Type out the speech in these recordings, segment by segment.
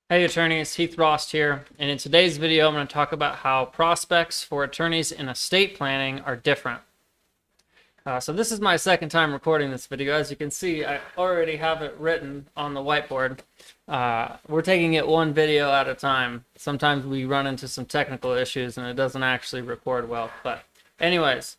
Hey attorneys, Heath here, and in today's video I'm going to talk about how prospects for attorneys in estate planning are different. So this is my second time recording this video. As you can see, I already have it written on the whiteboard. We're taking it one video at a time. Sometimes we run into some technical issues and it doesn't actually record well. But anyways,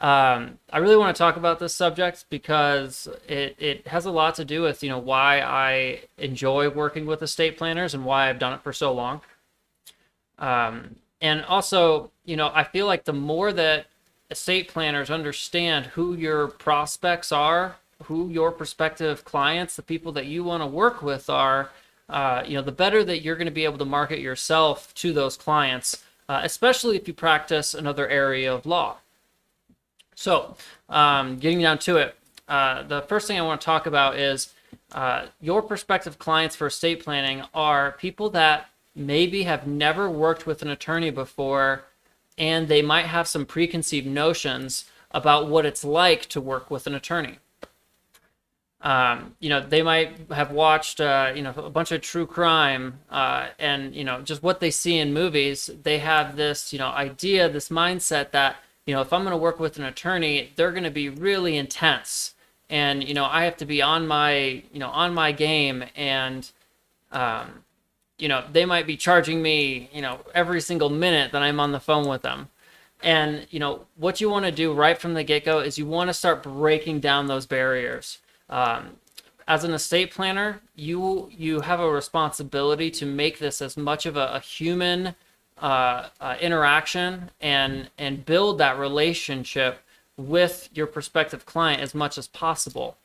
I really want to talk about this subject because it has a lot to do with, why I enjoy working with estate planners and why I've done it for so long. And also, I feel like the more that estate planners understand who your prospects are, who your prospective clients, the people that you want to work with are, the better that you're going to be able to market yourself to those clients, especially if you practice another area of law. So, getting down to it, the first thing I want to talk about is your prospective clients for estate planning are people that maybe have never worked with an attorney before, and they might have some preconceived notions about what it's like to work with an attorney. They might have watched, a bunch of true crime, and, just what they see in movies. They have this, idea, this mindset that, if I'm going to work with an attorney, they're going to be really intense, and, I have to be on my game, and, they might be charging me, every single minute that I'm on the phone with them. And, what you want to do right from the get-go is you want to start breaking down those barriers. As an estate planner, you have a responsibility to make this as much of a human interaction and build that relationship with your prospective client as much as possible.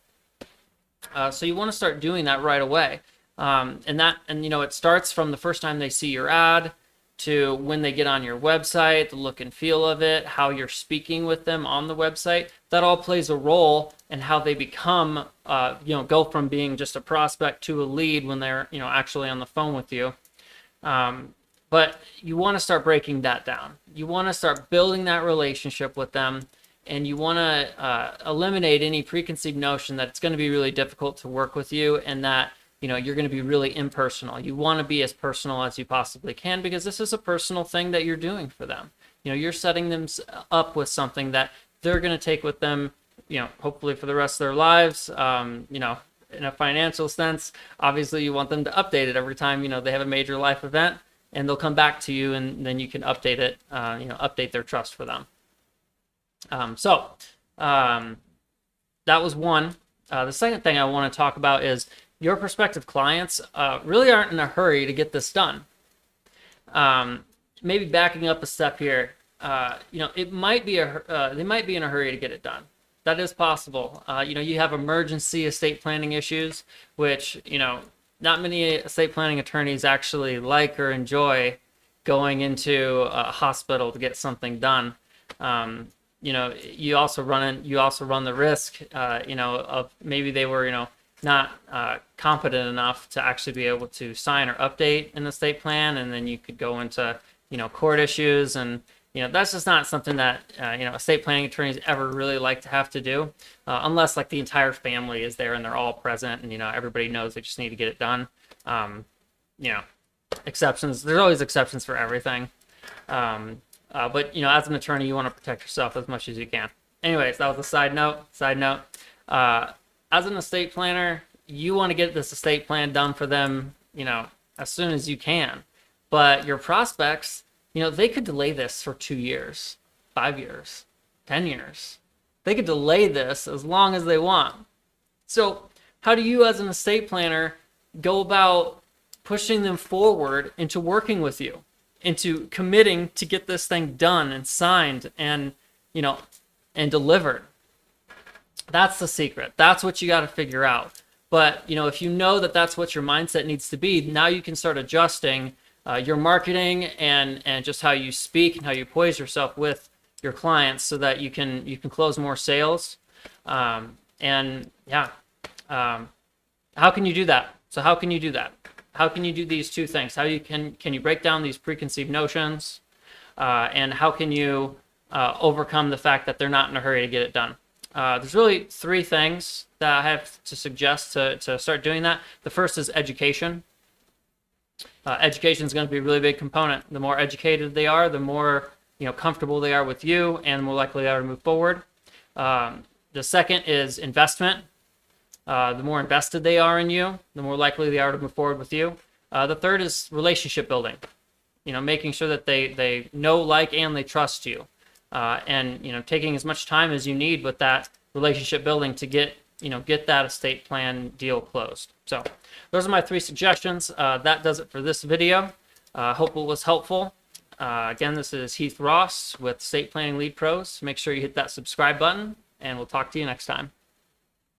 So you want to start doing that right away. It starts from the first time they see your ad to when they get on your website, the look and feel of it, how you're speaking with them on the website. That all plays a role in how they become, go from being just a prospect to a lead when they're, actually on the phone with you. But you want to start breaking that down. You want to start building that relationship with them, and you want to eliminate any preconceived notion that it's going to be really difficult to work with you and that you're going to be really impersonal. You want to be as personal as you possibly can because this is a personal thing that you're doing for them. You're setting them up with something that they're going to take with them, hopefully for the rest of their lives. In a financial sense, obviously you want them to update it every time, they have a major life event, and they'll come back to you and then you can update it, update their trust for them. That was one. The second thing I want to talk about is your prospective clients really aren't in a hurry to get this done. Maybe backing up a step here, it might be they might be in a hurry to get it done. That is possible. You have emergency estate planning issues, which not many estate planning attorneys actually like or enjoy going into a hospital to get something done. You also run the risk, of maybe they were, not competent enough to actually be able to sign or update an estate plan, and then you could go into, court issues, and that's just not something that estate planning attorneys ever really like to have to do, unless like the entire family is there and they're all present, and everybody knows they just need to get it done. Exceptions. There's always exceptions for everything. But as an attorney, you want to protect yourself as much as you can. Anyways, that was a side note. As an estate planner, you want to get this estate plan done for them, as soon as you can. But your prospects, they could delay this for 2 years, 5 years, 10 years. They could delay this as long as they want. So how do you, as an estate planner, go about pushing them forward into working with you, into committing to get this thing done and signed and, and delivered? That's the secret. That's what you got to figure out. But, if you know that that's what your mindset needs to be, now you can start adjusting your marketing and just how you speak and how you poise yourself with your clients so that you can close more sales. How can you do that? So how can you do that? How can you do these two things? Can you break down these preconceived notions? And how can you overcome the fact that they're not in a hurry to get it done? There's really three things that I have to suggest to start doing that. The first is education. Education is going to be a really big component. The more educated they are, the more comfortable they are with you, and the more likely they are to move forward. The second is investment. The more invested they are in you, the more likely they are to move forward with you. The third is relationship building. Making sure that they know, like, and they trust you, and taking as much time as you need with that relationship building to get that estate plan deal closed. So those are my 3 suggestions. That does it for this video. Hope it was helpful. Again, this is Heath Ross with Estate Planning Lead Pros. Make sure you hit that subscribe button, and we'll talk to you next time.